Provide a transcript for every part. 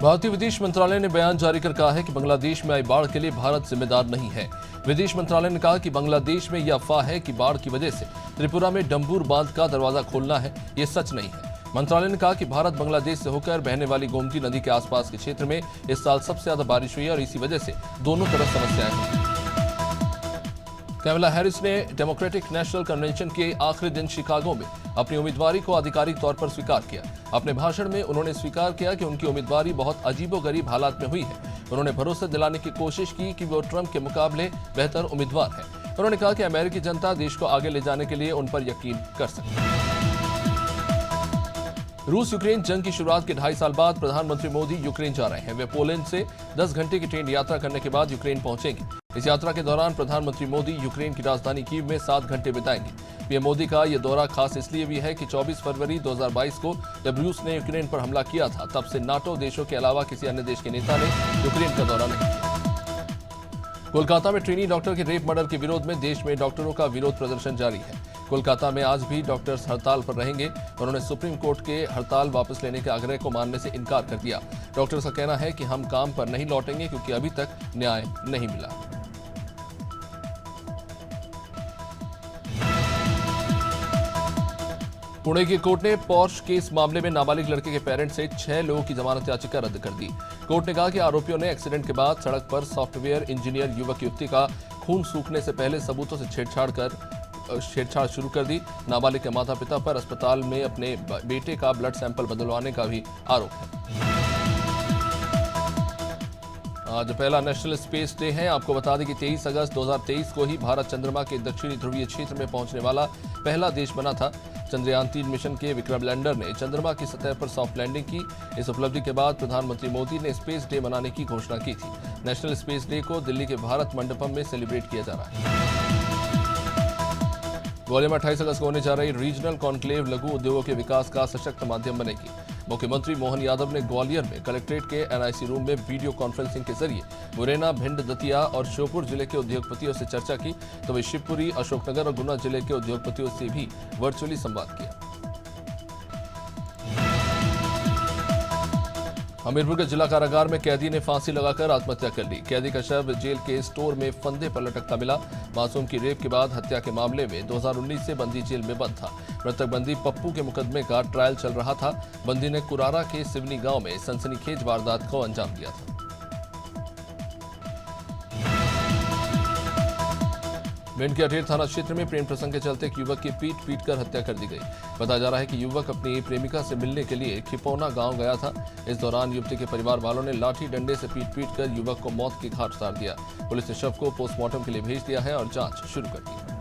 भारतीय विदेश मंत्रालय ने बयान जारी कर कहा है कि बांग्लादेश में आई बाढ़ के लिए भारत जिम्मेदार नहीं है। विदेश मंत्रालय ने कहा कि बांग्लादेश में यह अफवाह है कि बाढ़ की वजह से त्रिपुरा में डंबूर बांध का दरवाजा खोलना है, ये सच नहीं है। मंत्रालय ने कहा कि भारत बांग्लादेश से होकर बहने वाली गोमती नदी के आसपास के क्षेत्र में इस साल सबसे ज्यादा बारिश हुई है और इसी वजह से दोनों तरफ समस्याएं हुई। कैमला हैरिस ने डेमोक्रेटिक नेशनल कन्वेंशन के आखिरी दिन शिकागो में अपनी उम्मीदवारी को आधिकारिक तौर पर स्वीकार किया। अपने भाषण में उन्होंने स्वीकार किया कि उनकी उम्मीदवारी बहुत अजीबोगरीब हालात में हुई है। उन्होंने भरोसा दिलाने की कोशिश की कि वो ट्रंप के मुकाबले बेहतर उम्मीदवार है। उन्होंने कहा कि अमेरिकी जनता देश को आगे ले जाने के लिए उन पर यकीन कर सकती है। रूस यूक्रेन जंग की शुरुआत के 2.5 साल बाद प्रधानमंत्री मोदी यूक्रेन जा रहे हैं। वे पोलैंड से 10 घंटे की ट्रेन यात्रा करने के बाद यूक्रेन पहुंचेंगे। इस यात्रा के दौरान प्रधानमंत्री मोदी यूक्रेन की राजधानी कीव में 7 घंटे बिताएंगे। पीएम मोदी का यह दौरा खास इसलिए भी है कि 24 फरवरी 2022 को जब रूस ने यूक्रेन पर हमला किया था, तब से नाटो देशों के अलावा किसी अन्य देश के नेता ने यूक्रेन का दौरा नहीं किया। कोलकाता में ट्रेनी डॉक्टर के रेप मर्डर के विरोध में देश में डॉक्टरों का विरोध प्रदर्शन जारी है। कोलकाता में आज भी डॉक्टर्स हड़ताल पर रहेंगे। उन्होंने सुप्रीम कोर्ट के हड़ताल वापस लेने के आग्रह को मानने से इनकार कर दिया। डॉक्टर्स का कहना है कि हम काम पर नहीं लौटेंगे क्योंकि अभी तक न्याय नहीं मिला। पुणे की कोर्ट ने पॉर्श केस मामले में नाबालिग लड़के के पेरेंट्स से 6 लोगों की जमानत याचिका रद्द कर दी। कोर्ट ने कहा कि आरोपियों ने एक्सीडेंट के बाद सड़क पर सॉफ्टवेयर इंजीनियर युवक युवती का खून सूखने से पहले सबूतों से छेड़छाड़ शुरू कर दी। नाबालिग के माता पिता पर अस्पताल में अपने बेटे का ब्लड सैंपल बदलवाने का भी आरोप है। आज पहला नेशनल स्पेस डे है। आपको बता दें कि 23 अगस्त 2023 को ही भारत चंद्रमा के दक्षिणी ध्रुवीय क्षेत्र में पहुंचने वाला पहला देश बना था। चंद्रयान 3 मिशन के विक्रम लैंडर ने चंद्रमा की सतह पर सॉफ्ट लैंडिंग की। इस उपलब्धि के बाद प्रधानमंत्री मोदी ने स्पेस डे मनाने की घोषणा की थी। नेशनल स्पेस डे को दिल्ली के भारत मंडपम में सेलिब्रेट किया जा रहा है। ग्वालियर में 28 अगस्त को होने जा रही रीजनल कॉन्क्लेव लघु उद्योगों के विकास का सशक्त माध्यम बनेगी। मुख्यमंत्री मोहन यादव ने ग्वालियर में कलेक्ट्रेट के एनआईसी रूम में वीडियो कॉन्फ्रेंसिंग के जरिए मुरैना, भिंड, दतिया और श्योपुर जिले के उद्योगपतियों से चर्चा की। तो वे शिवपुरी, अशोकनगर और गुना जिले के उद्योगपतियों से भी वर्चुअली संवाद किया। हमीरपुर के जिला कारागार में कैदी ने फांसी लगाकर आत्महत्या कर ली। कैदी का शव जेल के स्टोर में फंदे पर लटकता मिला। मासूम की रेप के बाद हत्या के मामले में 2019 से बंदी जेल में बंद था। मृतक बंदी पप्पू के मुकदमे का ट्रायल चल रहा था। बंदी ने कुरारा के सिवनी गांव में सनसनीखेज वारदात को अंजाम दिया था। भिंड के अठेर थाना क्षेत्र में प्रेम प्रसंग के चलते एक युवक की पीट कर हत्या कर दी गई। बताया जा रहा है कि युवक अपनी प्रेमिका से मिलने के लिए खिपौना गांव गया था। इस दौरान युवती के परिवार वालों ने लाठी डंडे से पीट कर युवक को मौत की घाट उतार दिया। पुलिस ने शव को पोस्टमार्टम के लिए भेज दिया है और जांच शुरू कर दी है।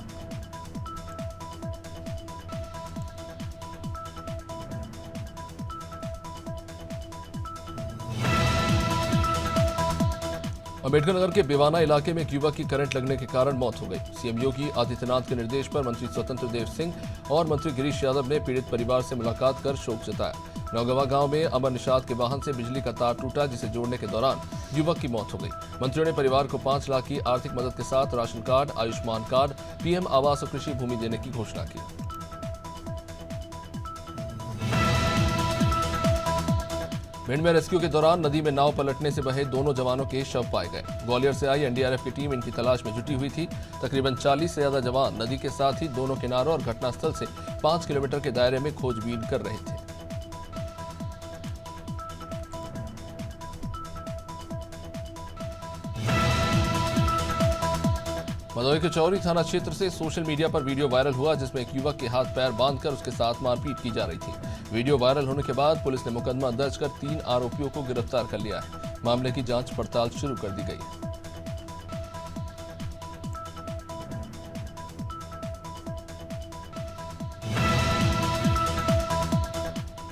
अम्बेडकर नगर के बेवाना इलाके में एक युवक की करंट लगने के कारण मौत हो गई। सीएम योगी आदित्यनाथ के निर्देश पर मंत्री स्वतंत्र देव सिंह और मंत्री गिरीश यादव ने पीड़ित परिवार से मुलाकात कर शोक जताया। नौगवा गांव में अमर निषाद के वाहन से बिजली का तार टूटा, जिसे जोड़ने के दौरान युवक की मौत हो गई। मंत्रियों ने परिवार को 5 लाख की आर्थिक मदद के साथ ration card, Ayushman card, PM आवास और कृषि भूमि देने की घोषणा की। भिंड में रेस्क्यू के दौरान नदी में नाव पलटने से बहे दोनों जवानों के शव पाए गए। ग्वालियर से आई एनडीआरएफ की टीम इनकी तलाश में जुटी हुई थी। तकरीबन 40 से ज्यादा जवान नदी के साथ ही दोनों किनारों और घटनास्थल से 5 किलोमीटर के दायरे में खोजबीन कर रहे थे। भदोही के चौरी थाना क्षेत्र से सोशल मीडिया पर वीडियो वायरल हुआ, जिसमें एक युवक के हाथ पैर बांधकर उसके साथ मारपीट की जा रही थी। वीडियो वायरल होने के बाद पुलिस ने मुकदमा दर्ज कर 3 आरोपियों को गिरफ्तार कर लिया है। मामले की जांच पड़ताल शुरू कर दी गई है।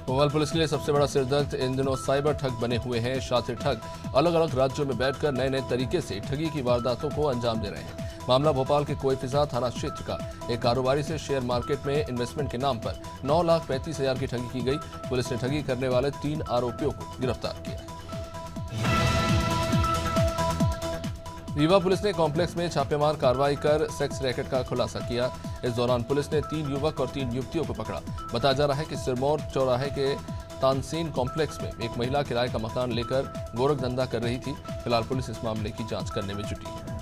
भोपाल पुलिस के लिए सबसे बड़ा सिरदर्द इन दिनों साइबर ठग बने हुए हैं। शातिर ठग अलग अलग राज्यों में बैठकर नए नए तरीके से ठगी की वारदातों को अंजाम दे रहे हैं। मामला भोपाल के कोईफिजा थाना क्षेत्र का एक कारोबारी से शेयर मार्केट में इन्वेस्टमेंट के नाम पर 9,35,000 की ठगी की गई। पुलिस ने ठगी करने वाले 3 आरोपियों को गिरफ्तार किया है। रीवा पुलिस ने कॉम्प्लेक्स में छापेमार कार्रवाई कर सेक्स रैकेट का खुलासा किया। इस दौरान पुलिस ने 3 युवक और 3 युवतियों को पकड़ा। बताया जा रहा है कि सिरमौर चौराहे के तानसेन कॉम्प्लेक्स में एक महिला किराए का मकान लेकर गोरख धंधा कर रही थी। फिलहाल पुलिस इस मामले की जांच करने में जुटी है।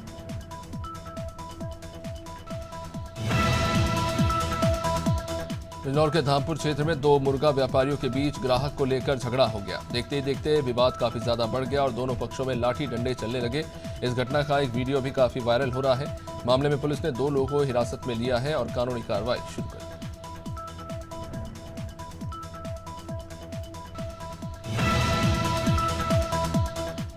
बिजनौर के धामपुर क्षेत्र में दो मुर्गा व्यापारियों के बीच ग्राहक को लेकर झगड़ा हो गया। देखते ही देखते विवाद काफी ज्यादा बढ़ गया और दोनों पक्षों में लाठी डंडे चलने लगे। इस घटना का एक वीडियो भी काफी वायरल हो रहा है। मामले में पुलिस ने 2 लोगों को हिरासत में लिया है और कानूनी कार्रवाई शुरू कर दी।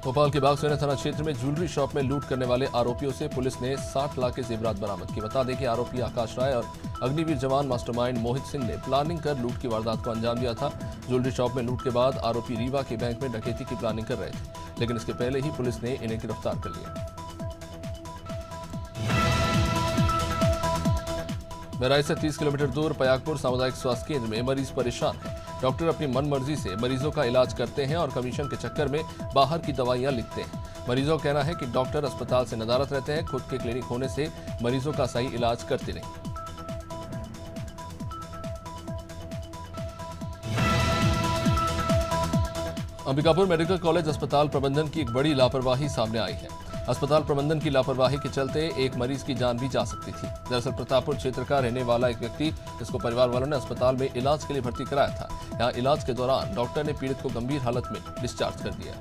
भोपाल के बागसेना थाना क्षेत्र में ज्वेलरी शॉप में लूट करने वाले आरोपियों से पुलिस ने 60 लाख के जेवरात बरामद की। बता दें कि आरोपी आकाश राय और अग्निवीर जवान मास्टरमाइंड मोहित सिंह ने प्लानिंग कर लूट की वारदात को अंजाम दिया था। ज्वेलरी शॉप में लूट के बाद आरोपी रीवा के बैंक में डकैती की प्लानिंग कर रहे थे, लेकिन इसके पहले ही पुलिस ने इन्हें गिरफ्तार कर लिया। बहराइच से 30 किलोमीटर दूर पयागपुर सामुदायिक स्वास्थ्य केंद्र में मरीज परेशान है। डॉक्टर अपनी मनमर्जी से मरीजों का इलाज करते हैं और कमीशन के चक्कर में बाहर की दवाइयां लिखते हैं। मरीजों का कहना है कि डॉक्टर अस्पताल से नदारत रहते हैं, खुद के क्लिनिक होने से मरीजों का सही इलाज करते नहीं। अंबिकापुर मेडिकल कॉलेज अस्पताल प्रबंधन की एक बड़ी लापरवाही सामने आई है। अस्पताल प्रबंधन की लापरवाही के चलते एक मरीज की जान भी जा सकती थी। दरअसल प्रतापपुर क्षेत्र का रहने वाला एक व्यक्ति, जिसको परिवार वालों ने अस्पताल में इलाज के लिए भर्ती कराया था, यहाँ इलाज के दौरान डॉक्टर ने पीड़ित को गंभीर हालत में डिस्चार्ज कर दिया।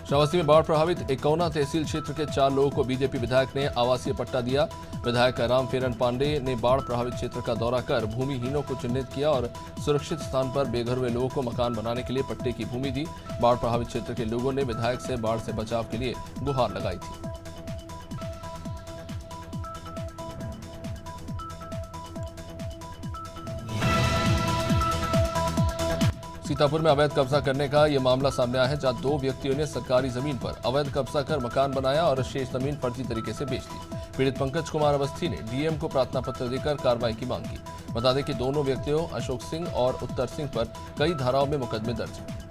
श्रावस्ती में बाढ़ प्रभावित एकौना तहसील क्षेत्र के 4 लोगों को बीजेपी विधायक ने आवासीय पट्टा दिया। विधायक रामफेरन पांडे ने बाढ़ प्रभावित क्षेत्र का दौरा कर भूमिहीनों को चिन्हित किया और सुरक्षित स्थान पर बेघर हुए लोगों को मकान बनाने के लिए पट्टे की भूमि दी। बाढ़ प्रभावित क्षेत्र के लोगों ने विधायक से बाढ़ से बचाव के लिए गुहार लगाई थी। सीतापुर में अवैध कब्जा करने का यह मामला सामने आया है, जहां 2 व्यक्तियों ने सरकारी जमीन पर अवैध कब्जा कर मकान बनाया और शेष जमीन फर्जी तरीके से बेच दी। पीड़ित पंकज कुमार अवस्थी ने डीएम को प्रार्थना पत्र देकर कार्रवाई की मांग की। बता दें कि दोनों व्यक्तियों अशोक सिंह और उत्तर सिंह पर कई धाराओं में मुकदमे दर्ज हैं।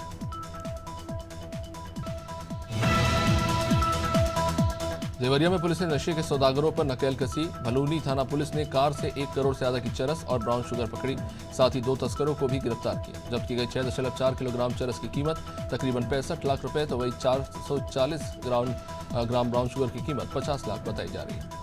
देवरिया में पुलिस ने नशे के सौदागरों पर नकेल कसी। भलूनी थाना पुलिस ने कार से 1 करोड़ से ज्यादा की चरस और ब्राउन शुगर पकड़ी। साथ ही 2 तस्करों को भी गिरफ्तार किया। जब्त की गई 6.4 किलोग्राम चरस की कीमत तकरीबन 65 लाख रुपए, तो वही 440 ग्राम ब्राउन शुगर की कीमत 50 लाख बताई जा रही है।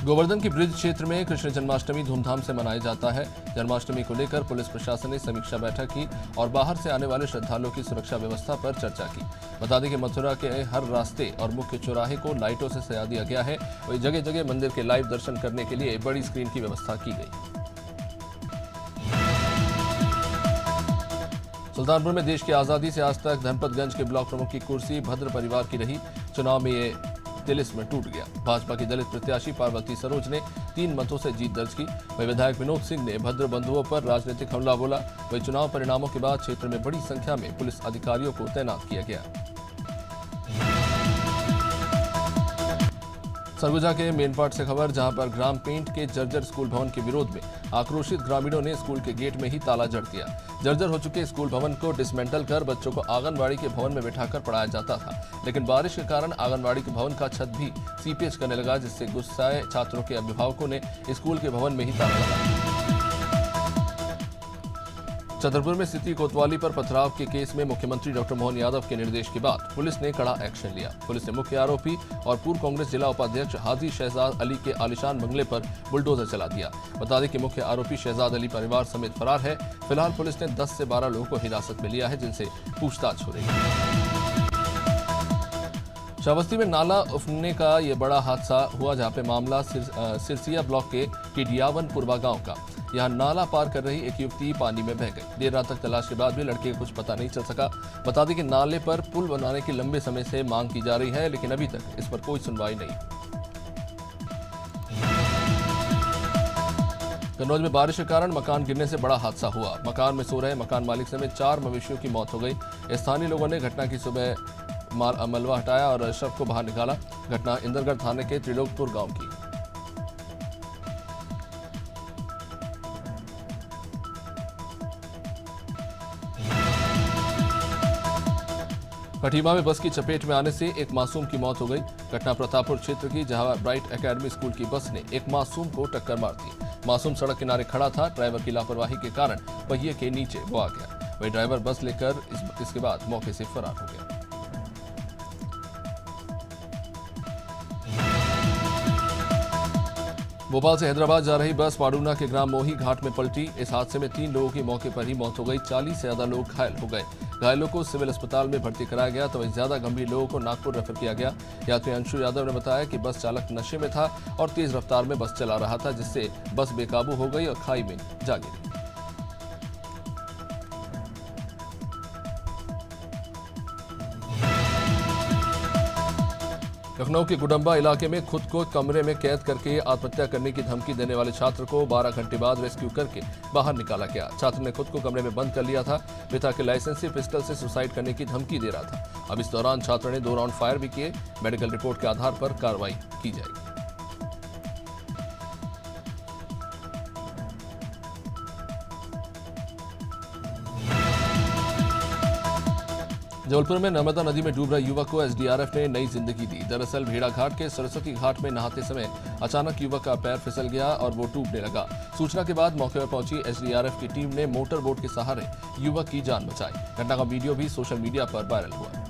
गोवर्धन की ब्रिज क्षेत्र में कृष्ण जन्माष्टमी धूमधाम से मनाया जाता है। जन्माष्टमी को लेकर पुलिस प्रशासन ने समीक्षा बैठक की और बाहर से आने वाले श्रद्धालुओं की सुरक्षा व्यवस्था पर चर्चा की। बता दें कि मथुरा के हर रास्ते और मुख्य चौराहे को लाइटों से सजा दिया गया है। वहीं जगह जगह मंदिर के लाइव दर्शन करने के लिए बड़ी स्क्रीन की व्यवस्था की गई। सुल्तानपुर में देश की आजादी से आज तक धनपतगंज के ब्लॉक प्रमुख की कुर्सी भद्र परिवार की रही। चुनाव में ये तिलिस्म टूट गया। भाजपा की दलित प्रत्याशी पार्वती सरोज ने 3 मतों से जीत दर्ज की। वहीं विधायक विनोद सिंह ने भद्र बंधुओं पर राजनीतिक हमला बोला। वहीं चुनाव परिणामों के बाद क्षेत्र में बड़ी संख्या में पुलिस अधिकारियों को तैनात किया गया। सरगुजा के मेनपाट से खबर, जहां पर ग्राम पेंट के जर्जर स्कूल भवन के विरोध में आक्रोशित ग्रामीणों ने स्कूल के गेट में ही ताला जड़ दिया। जर्जर हो चुके स्कूल भवन को डिसमेंटल कर बच्चों को आंगनबाड़ी के भवन में बिठाकर पढ़ाया जाता था, लेकिन बारिश के कारण आंगनबाड़ी के भवन का छत भी सीपेज करने लगा, जिससे गुस्साए छात्रों के अभिभावकों ने स्कूल के भवन में ही ताला लगाया। छतरपुर में स्थिति कोतवाली पर पथराव के केस में मुख्यमंत्री डॉक्टर मोहन यादव के निर्देश के बाद पुलिस ने कड़ा एक्शन लिया। पुलिस ने मुख्य आरोपी और पूर्व कांग्रेस जिला उपाध्यक्ष हाजी शहजाद अली के आलिशान बंगले पर बुलडोजर चला दिया। बता दें कि मुख्य आरोपी शहजाद अली परिवार समेत फरार है। फिलहाल पुलिस ने 10 से 12 लोगों को हिरासत में लिया है, जिनसे पूछताछ हो रही है। श्रावस्ती में नाला उफनने का यह बड़ा हादसा हुआ, जहां पे मामला सिरसिया ब्लॉक के टिडियावन पुरवा गांव का। यहां नाला पार कर रही एक युवती पानी में बह गई। देर रात तक तलाश के बाद भी लड़के को कुछ पता नहीं चल सका। बता दें कि नाले पर पुल बनाने की लंबे समय से मांग की जा रही है, लेकिन अभी तक इस पर कोई सुनवाई नहीं। कन्नौज में बारिश के कारण मकान गिरने से बड़ा हादसा हुआ। मकान में सो रहे मकान मालिक समेत 4 मवेशियों की मौत हो गई। स्थानीय लोगों ने घटना की सुबह मलबा हटाया और शव को बाहर निकाला। घटना इंदरगढ़ थाने के त्रिलोकपुर गांव की। खटीमा में बस की चपेट में आने से एक मासूम की मौत हो गई। घटना प्रतापपुर क्षेत्र की, जहां ब्राइट एकेडमी स्कूल की बस ने एक मासूम को टक्कर मार दी। मासूम सड़क किनारे खड़ा था। ड्राइवर की लापरवाही के कारण पहिए के नीचे वो आ गया। वही ड्राइवर बस लेकर इसके बाद मौके से फरार हो गया। भोपाल से हैदराबाद जा रही बस पाडूना के ग्राम मोही घाट में पलटी। इस हादसे में 3 लोगों की मौके पर ही मौत हो गई। 40 से ज्यादा लोग घायल हो गए। घायलों को सिविल अस्पताल में भर्ती कराया गया, तो वहीं ज्यादा गंभीर लोगों को नागपुर रेफर किया गया। यात्री अंशु यादव ने बताया कि बस चालक नशे में था और तेज रफ्तार में बस चला रहा था, जिससे बस बेकाबू हो गई और खाई में जा गिरी। लखनऊ के गुडम्बा इलाके में खुद को कमरे में कैद करके आत्महत्या करने की धमकी देने वाले छात्र को 12 घंटे बाद रेस्क्यू करके बाहर निकाला गया। छात्र ने खुद को कमरे में बंद कर लिया था। पिता के लाइसेंसी पिस्टल से सुसाइड करने की धमकी दे रहा था। अब इस दौरान छात्र ने 2 राउंड फायर भी किए। मेडिकल रिपोर्ट के आधार पर कार्रवाई की जाएगी। जबलपुर में नर्मदा नदी में डूब रहे युवक को एसडीआरएफ ने नई जिंदगी दी। दरअसल भेड़ाघाट के सरस्वती घाट में नहाते समय अचानक युवक का पैर फिसल गया और वो डूबने लगा। सूचना के बाद मौके पर पहुंची एसडीआरएफ की टीम ने मोटर बोट के सहारे युवक की जान बचाई। घटना का वीडियो भी सोशल मीडिया पर वायरल हुआ।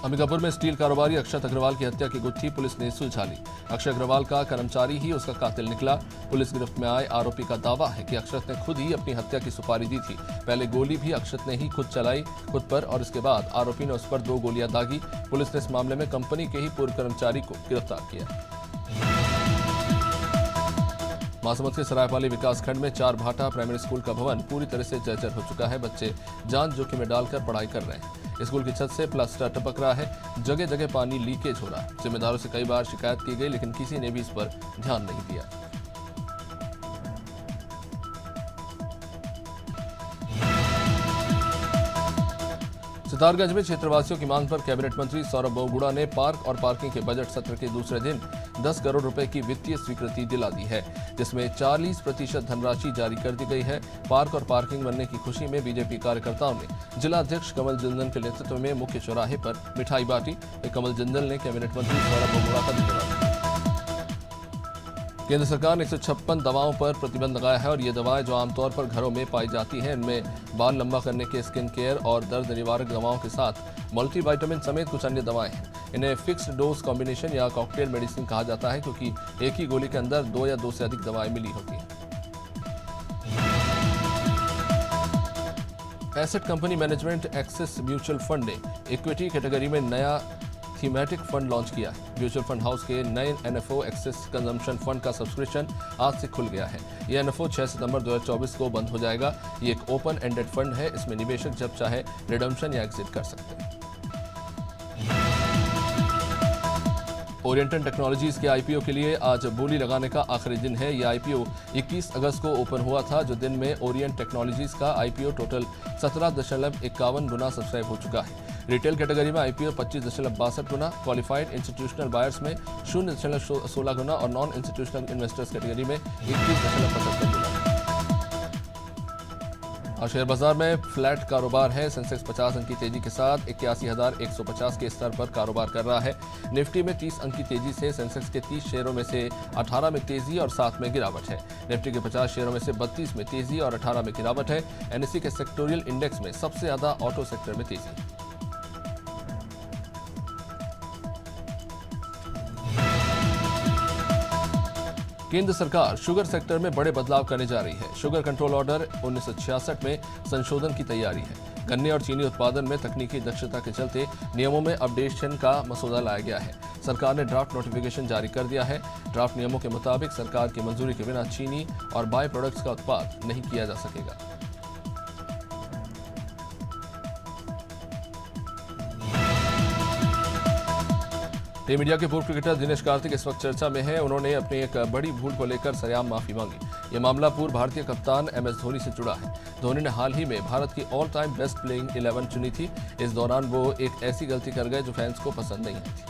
अंबिकापुर में स्टील कारोबारी अक्षत अग्रवाल की हत्या की गुत्थी पुलिस ने सुलझा ली। अक्षय अग्रवाल का कर्मचारी ही उसका कातिल निकला। पुलिस गिरफ्त में आए आरोपी का दावा है कि अक्षत ने खुद ही अपनी हत्या की सुपारी दी थी। पहले गोली भी अक्षत ने ही खुद चलाई खुद पर, और इसके बाद आरोपी ने उस पर 2 गोलियां दागी। पुलिस ने इस मामले में कंपनी के ही पूर्व कर्मचारी को गिरफ्तार किया। महासमुंद के सरायपाली विकासखंड में 4 भाटा प्राइमरी स्कूल का भवन पूरी तरह से जर्जर हो चुका है। बच्चे जान जोखिम में डालकर पढ़ाई कर रहे हैं। स्कूल की छत से प्लास्टर टपक रहा है। जगह जगह पानी लीकेज हो रहा है। जिम्मेदारों से कई बार शिकायत की गई, लेकिन किसी ने भी इस पर ध्यान नहीं दिया। सितारगंज में क्षेत्रवासियों की मांग पर कैबिनेट मंत्री सौरभ बहुगुणा ने पार्क और पार्किंग के बजट सत्र के दूसरे दिन 10 करोड़ रुपए की वित्तीय स्वीकृति दिला दी है, जिसमें 40% धनराशि जारी कर दी गई है। पार्क और पार्किंग बनने की खुशी में बीजेपी कार्यकर्ताओं ने जिला अध्यक्ष कमल जिंदल के नेतृत्व में मुख्य चौराहे पर मिठाई बांटी। कमल जिंदल ने कैबिनेट मंत्री सौरभ बहुगुणा का धन्यवाद किया। केंद्र सरकार ने 156 दवाओं पर प्रतिबंध लगाया है और ये दवाएं जो आमतौर पर घरों में पाई जाती हैं, इनमें बाल लंबा करने के स्किन केयर और दर्द निवारक दवाओं के साथ मल्टीविटामिन समेत कुछ अन्य दवाएं हैं। इन्हें फिक्स्ड डोज कॉम्बिनेशन या कॉकटेल मेडिसिन कहा जाता है, क्योंकि एक ही गोली के अंदर 2 या 2 से अधिक दवाएं मिली होती हैं। Asset company management axis mutual fund ने इक्विटी कैटेगरी में नया थीमेटिक फंड लॉन्च किया है। म्यूचुअल फंड हाउस के नए एनएफओ एक्सिस कंजम्पशन फंड का सब्सक्रिप्शन आज से खुल गया है। यह एनएफओ 6 सितंबर 2024 को बंद हो जाएगा। ये एक ओपन एंडेड फंड है। इसमें निवेशक जब चाहे रिडम्पशन या एग्जिट कर सकते हैं। ओरिएंटल टेक्नोलॉजीज के आईपीओ के लिए आज बोली लगाने का आखिरी दिन है। यह आईपीओ 21 अगस्त को ओपन हुआ था, जो दिन में ओरिएंट टेक्नोलॉजीज का आईपीओ टोटल 17.51 गुना सब्सक्राइब हो चुका है। रिटेल कैटेगरी में आईपीओ 25.62 गुना, क्वालिफाइड इंस्टीट्यूशनल बायर्स में 0.16 गुना और नॉन इंस्टीट्यूशनल इन्वेस्टर्स कैटेगरी में 21.75 गुना। और शेयर बाजार में फ्लैट कारोबार है। सेंसेक्स 50 अंक की तेजी के साथ 81,150 के स्तर पर कारोबार कर रहा है। निफ्टी में 30 अंक की तेजी से सेंसेक्स के 30 शेयरों में से 18 में तेजी और 7 में गिरावट है। निफ्टी के 50 शेयरों में से 32 में तेजी और 18 में गिरावट है। एनएसई के सेक्टोरियल इंडेक्स में सबसे ज्यादा ऑटो सेक्टर में तेजी। केंद्र सरकार शुगर सेक्टर में बड़े बदलाव करने जा रही है। शुगर कंट्रोल ऑर्डर 1966 में संशोधन की तैयारी है। गन्ने और चीनी उत्पादन में तकनीकी दक्षता के चलते नियमों में अपडेशन का मसौदा लाया गया है। सरकार ने ड्राफ्ट नोटिफिकेशन जारी कर दिया है। ड्राफ्ट नियमों के मुताबिक सरकार की मंजूरी के बिना चीनी और बाय प्रोडक्ट्स का उत्पाद नहीं किया जा सकेगा। टीम इंडिया के पूर्व क्रिकेटर दिनेश कार्तिक इस वक्त चर्चा में हैं। उन्होंने अपनी एक बड़ी भूल को लेकर सरेआम माफी मांगी। ये मामला पूर्व भारतीय कप्तान एमएस धोनी से जुड़ा है। धोनी ने हाल ही में भारत की ऑल टाइम बेस्ट प्लेइंग 11 चुनी थी। इस दौरान वो एक ऐसी गलती कर गए जो फैंस को पसंद नहीं आई थी।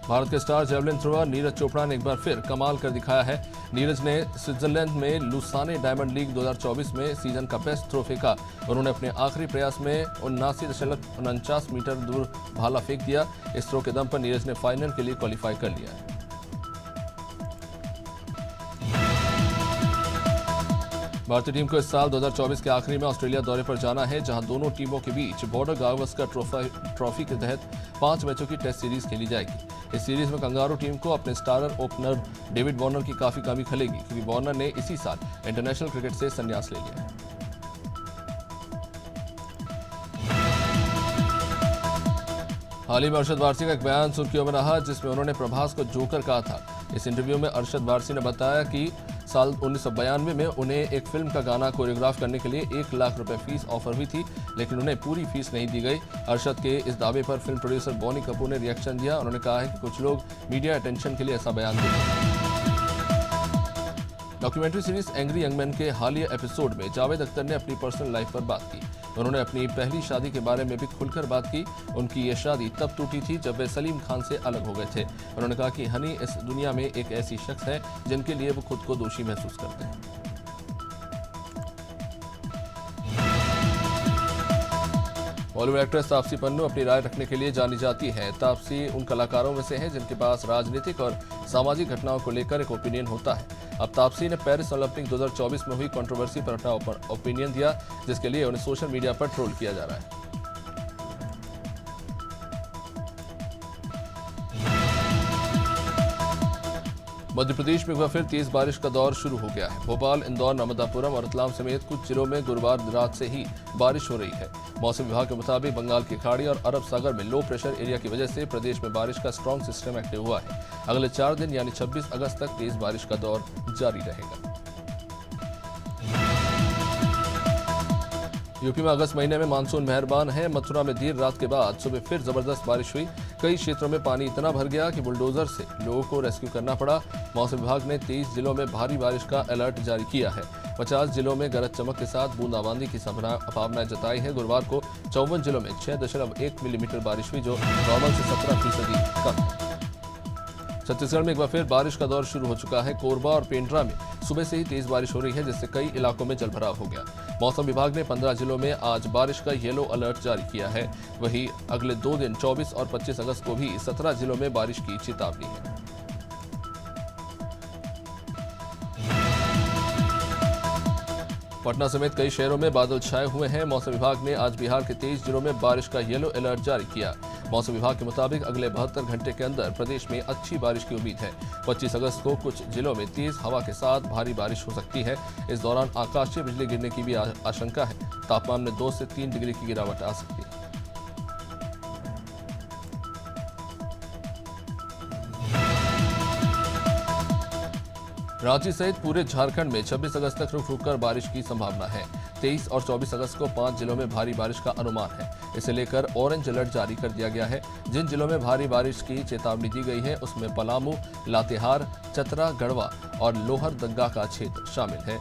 भारत के star javelin thrower Neeraj Chopra ने एक बार फिर कमाल कर दिखाया है। नीरज ने स्विट्जरलैंड में लुसाने डायमंड लीग 2024 में सीजन का बेस्ट थ्रो फेंका। उन्होंने अपने आखिरी प्रयास में 79.49 मीटर दूर भाला फेंक दिया। इस थ्रो के दम पर नीरज ने फाइनल के लिए क्वालिफाई कर लिया है। भारतीय टीम को इस साल 2024 के आखिरी में ऑस्ट्रेलिया दौरे पर जाना है, जहां दोनों टीमों के बीच बॉर्डर गावस्कर ट्रॉफी के तहत 5 मैचों की टेस्ट सीरीज खेली जाएगी। इस सीरीज में कंगारू टीम को अपने स्टारर ओपनर डेविड वार्नर की काफी कमी खलेगी, क्योंकि वार्नर ने इसी साल इंटरनेशनल क्रिकेट से संन्यास ले लिया है। हाल ही में अरशद वारसी का एक बयान सुर्खियों में रहा, जिसमें उन्होंने प्रभास को जोकर कहा था। इस इंटरव्यू में अरशद वारसी ने बताया कि साल 1992 में उन्हें एक फिल्म का गाना कोरियोग्राफ करने के लिए 1 लाख रुपए फीस ऑफर हुई थी, लेकिन उन्हें पूरी फीस नहीं दी गई। अरशद के इस दावे पर फिल्म प्रोड्यूसर बॉनी कपूर ने रिएक्शन दिया। उन्होंने कहा है कि कुछ लोग मीडिया अटेंशन के लिए ऐसा बयान देते हैं। Documentary series angry young man के हालिया एपिसोड में जावेद अख्तर ने अपनी पर्सनल लाइफ पर बात की। उन्होंने अपनी पहली शादी के बारे में भी खुलकर बात की। उनकी ये शादी तब टूटी थी जब वे सलीम खान से अलग हो गए थे। उन्होंने कहा कि हनी इस दुनिया में एक ऐसी शख्स है जिनके लिए वो खुद को दोषी महसूस करते हैं। बॉलीवुड एक्ट्रेस तापसी पन्नू अपनी राय रखने के लिए जानी जाती है। तापसी उन कलाकारों में से हैं जिनके पास राजनीतिक और सामाजिक घटनाओं को लेकर एक ओपिनियन होता है। अब तापसी ने पेरिस ओलंपिक 2024 में हुई कंट्रोवर्सी पर अपना ओपिनियन दिया, जिसके लिए उन्हें सोशल मीडिया पर ट्रोल किया जा रहा है। मध्य प्रदेश में एक बार फिर तेज बारिश का दौर शुरू हो गया है। भोपाल, इंदौर, नर्मदापुरम और रतलाम समेत कुछ जिलों में गुरुवार रात से ही बारिश हो रही है। मौसम विभाग के मुताबिक बंगाल की खाड़ी और अरब सागर में लो प्रेशर एरिया की वजह से प्रदेश में बारिश का स्ट्रॉन्ग सिस्टम एक्टिव हुआ है। अगले 4 दिन यानी 26 अगस्त तक तेज बारिश का दौर जारी रहेगा। यूपी में अगस्त महीने में मानसून मेहरबान है। मथुरा में देर रात के बाद सुबह फिर जबरदस्त बारिश हुई। कई क्षेत्रों में पानी इतना भर गया कि बुलडोजर से लोगों को रेस्क्यू करना पड़ा। मौसम विभाग ने 23 जिलों में भारी बारिश का अलर्ट जारी किया है। 50 जिलों में गरज चमक के साथ बूंदाबांदी की संभावना जताई है। गुरुवार को 54 जिलों में 6.1 मिलीमीटर बारिश हुई, जो नॉर्मल से 17% कम है। छत्तीसगढ़ में एक बार फिर बारिश का दौर शुरू हो चुका है। कोरबा और पेंड्रा में सुबह से ही तेज बारिश हो रही है, जिससे कई इलाकों में जलभराव हो गया। मौसम विभाग ने 15 जिलों में आज बारिश का येलो अलर्ट जारी किया है। वहीं अगले 2 दिन 24 और 25 अगस्त को भी 17 जिलों में बारिश की चेतावनी है। पटना समेत कई शहरों में बादल छाए हुए हैं। मौसम विभाग ने आज बिहार के 23 जिलों में बारिश का येलो अलर्ट जारी किया। मौसम विभाग के मुताबिक अगले 72 घंटे के अंदर प्रदेश में अच्छी बारिश की उम्मीद है। 25 अगस्त को कुछ जिलों में तेज हवा के साथ भारी बारिश हो सकती है। इस दौरान आकाशीय बिजली गिरने की भी आशंका है। तापमान में 2 से 3 डिग्री की गिरावट आ सकती है। रांची सहित पूरे झारखंड में 26 अगस्त तक रुक रुक कर बारिश की संभावना है। 23 और 24 अगस्त को 5 जिलों में भारी बारिश का अनुमान है। इसे लेकर ऑरेंज अलर्ट जारी कर दिया गया है। जिन जिलों में भारी बारिश की चेतावनी दी गई है, उसमें पलामू, लातेहार, चतरा, गढ़वा और लोहरदग्गा का क्षेत्र शामिल है।